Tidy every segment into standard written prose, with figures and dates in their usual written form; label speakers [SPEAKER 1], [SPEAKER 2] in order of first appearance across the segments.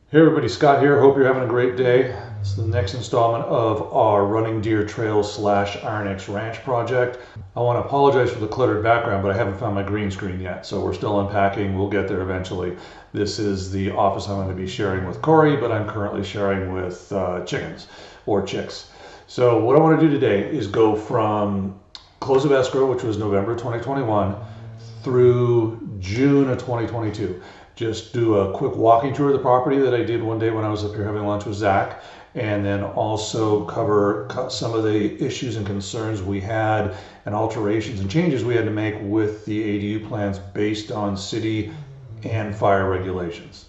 [SPEAKER 1] Hey everybody, Scott here. Hope you're having a great day. It's the next installment of our Running Deer Trail / Iron X Ranch project. I want to apologize for the cluttered background, but I haven't found my green screen yet, so we're still unpacking. We'll get there eventually. This is the office I'm going to be sharing with Corey, but I'm currently sharing with chickens or chicks. So what I want to do today is go from close of escrow, which was November 2021, through June of 2022. Just do a quick walking tour of the property that I did one day when I was up here having lunch with Zach, and then also cover some of the issues and concerns we had and alterations and changes we had to make with the ADU plans based on city and fire regulations.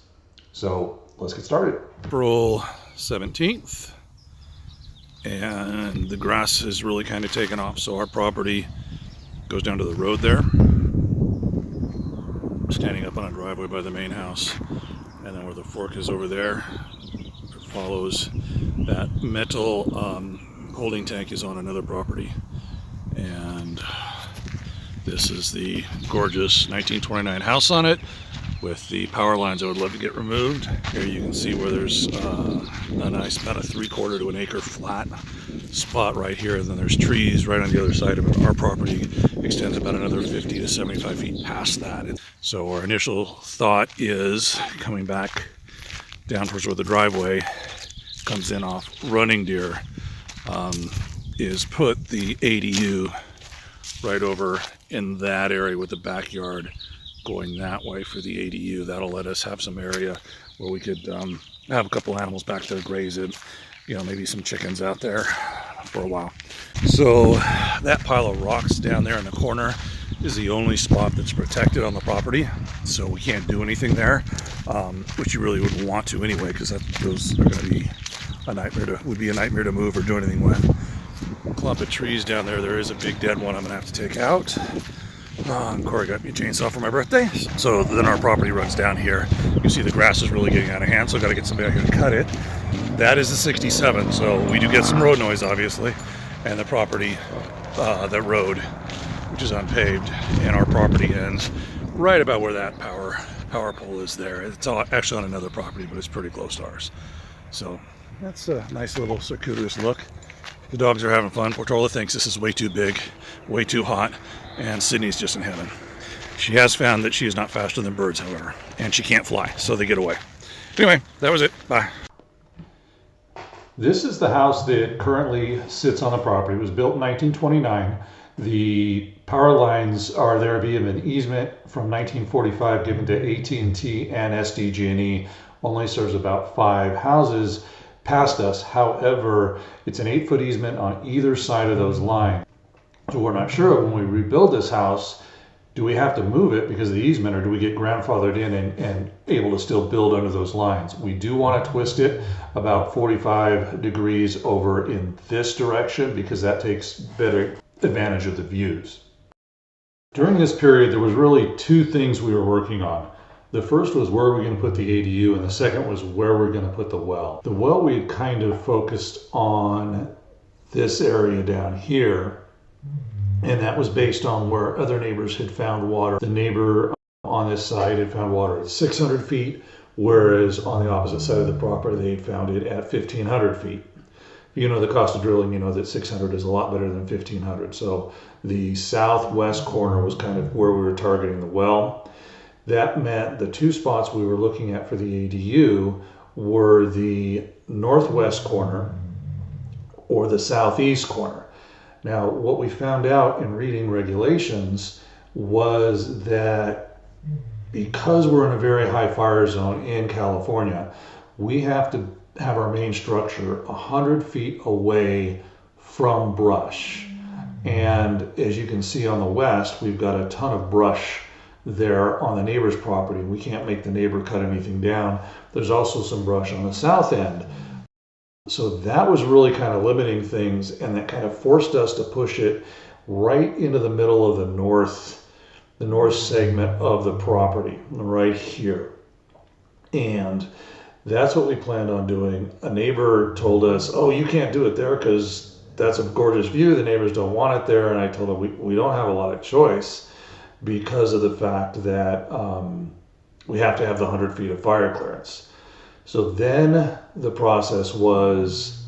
[SPEAKER 1] So let's get started. April 17th, and the grass has really kind of taken off. So our property goes down to the road there, standing up on a driveway by the main house, and then where the fork is over there, it follows that metal holding tank is on another property. And this is the gorgeous 1929 house on it with the power lines I would love to get removed. Here you can see where there's a nice about a 3/4 to an acre flat spot right here, and then there's trees right on the other side of it. Our property extends about another 50 to 75 feet past that. So our initial thought is coming back down towards where the driveway comes in off Running Deer, is put the ADU right over in that area with the backyard going that way for the ADU. That'll let us have some area where we could have a couple animals back there graze it, maybe some chickens out there for a while. So that pile of rocks down there in the corner is the only spot that's protected on the property, so we can't do anything there, which you really wouldn't want to anyway, because those are going to be a nightmare to move or do anything with. Clump of trees down there. There is a big dead one I'm going to have to take out. Corey got me a chainsaw for my birthday. So then our property runs down here. You can see the grass is really getting out of hand, so I got to get somebody out here to cut it. That is a 67, so we do get some road noise, obviously. And the property, the road, which is unpaved, and our property ends right about where that power pole is there. It's actually on another property, but it's pretty close to ours. So that's a nice little circuitous look. The dogs are having fun. Portola thinks this is way too big, way too hot, and Sydney's just in heaven. She has found that she is not faster than birds, however, and she can't fly, so they get away. Anyway, that was it. Bye. This is the house that currently sits on the property. It was built in 1929. The power lines are there via an easement from 1945 given to AT&T and SDG&E. Only serves about 5 houses past us. However, it's an 8-foot easement on either side of those lines. So we're not sure when we rebuild this house, do we have to move it because of the easement, or do we get grandfathered in and able to still build under those lines? We do want to twist it about 45 degrees over in this direction because that takes better advantage of the views. During this period, there was really 2 things we were working on. The first was where we're going to put the ADU, and the second was where we're going to put the well. The well, we had kind of focused on this area down here, and that was based on where other neighbors had found water. The neighbor on this side had found water at 600 feet, whereas on the opposite side of the property, they had found it at 1,500 feet. You know the cost of drilling, you know that 600 is a lot better than 1,500. So the southwest corner was kind of where we were targeting the well. That meant the 2 spots we were looking at for the ADU were the northwest corner or the southeast corner. Now, what we found out in reading regulations was that because we're in a very high fire zone in California, we have to have our main structure 100 feet away from brush. And as you can see on the west, we've got a ton of brush there on the neighbor's property. We can't make the neighbor cut anything down. There's also some brush on the south end. So that was really kind of limiting things, and that kind of forced us to push it right into the middle of the north segment of the property, right here. And that's what we planned on doing. A neighbor told us, oh, you can't do it there because that's a gorgeous view. The neighbors don't want it there. And I told them we don't have a lot of choice because of the fact that we have to have the 100 feet of fire clearance. So then the process was,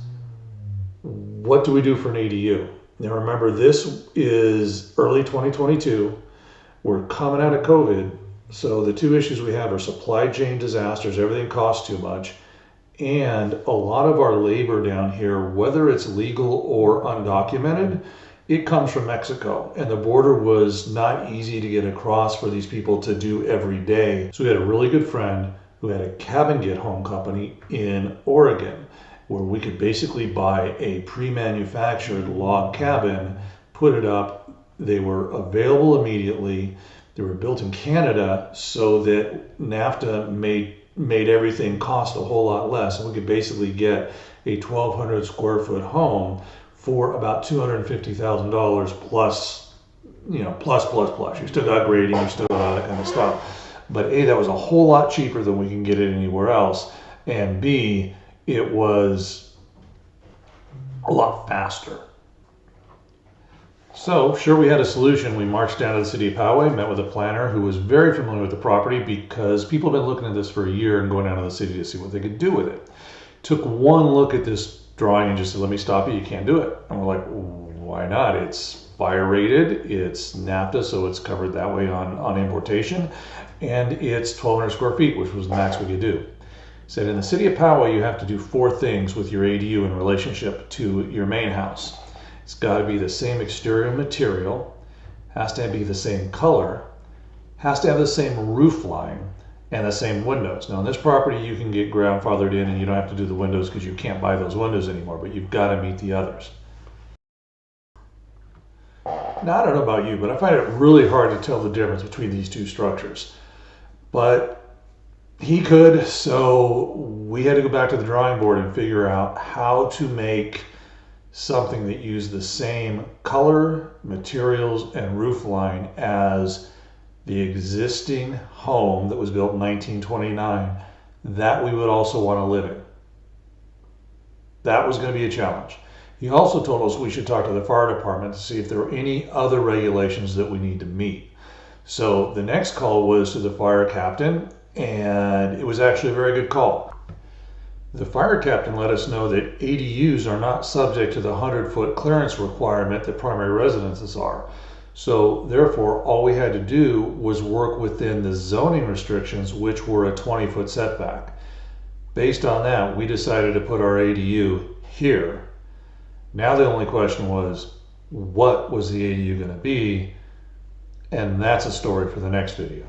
[SPEAKER 1] what do we do for an ADU? Now remember, this is early 2022. We're coming out of COVID. So the two issues we have are supply chain disasters, everything costs too much, and a lot of our labor down here, whether it's legal or undocumented, it comes from Mexico. And the border was not easy to get across for these people to do every day. So we had a really good friend who had a cabin get home company in Oregon, where we could basically buy a pre-manufactured log cabin, put it up. They were available immediately. They were built in Canada so that NAFTA made everything cost a whole lot less, and we could basically get a 1,200 square foot home for about $250,000 plus, plus. You still got grading, you still got all that kind of stuff. But A, that was a whole lot cheaper than we can get it anywhere else, and B, it was a lot faster. So, sure, we had a solution. We marched down to the City of Poway, met with a planner who was very familiar with the property because people have been looking at this for a year and going down to the city to see what they could do with it. Took one look at this drawing and just said, let me stop you, you can't do it. And we're like, why not? It's fire rated, it's NAFTA, so it's covered that way on importation, and it's 1,200 square feet, which was the max we could do. Said in the City of Poway, you have to do 4 things with your ADU in relationship to your main house. It's got to be the same exterior material, has to be the same color, has to have the same roof line, and the same windows. Now, on this property, you can get grandfathered in and you don't have to do the windows because you can't buy those windows anymore, but you've got to meet the others. Now, I don't know about you, but I find it really hard to tell the difference between these two structures. But he could, so we had to go back to the drawing board and figure out how to make something that used the same color, materials, and roof line as the existing home that was built in 1929 that we would also want to live in. That was going to be a challenge. He also told us we should talk to the fire department to see if there were any other regulations that we need to meet. So the next call was to the fire captain, and it was actually a very good call. The fire captain let us know that ADUs are not subject to the 100-foot clearance requirement that primary residences are. So therefore, all we had to do was work within the zoning restrictions, which were a 20-foot setback. Based on that, we decided to put our ADU here. Now the only question was, what was the ADU going to be? And that's a story for the next video.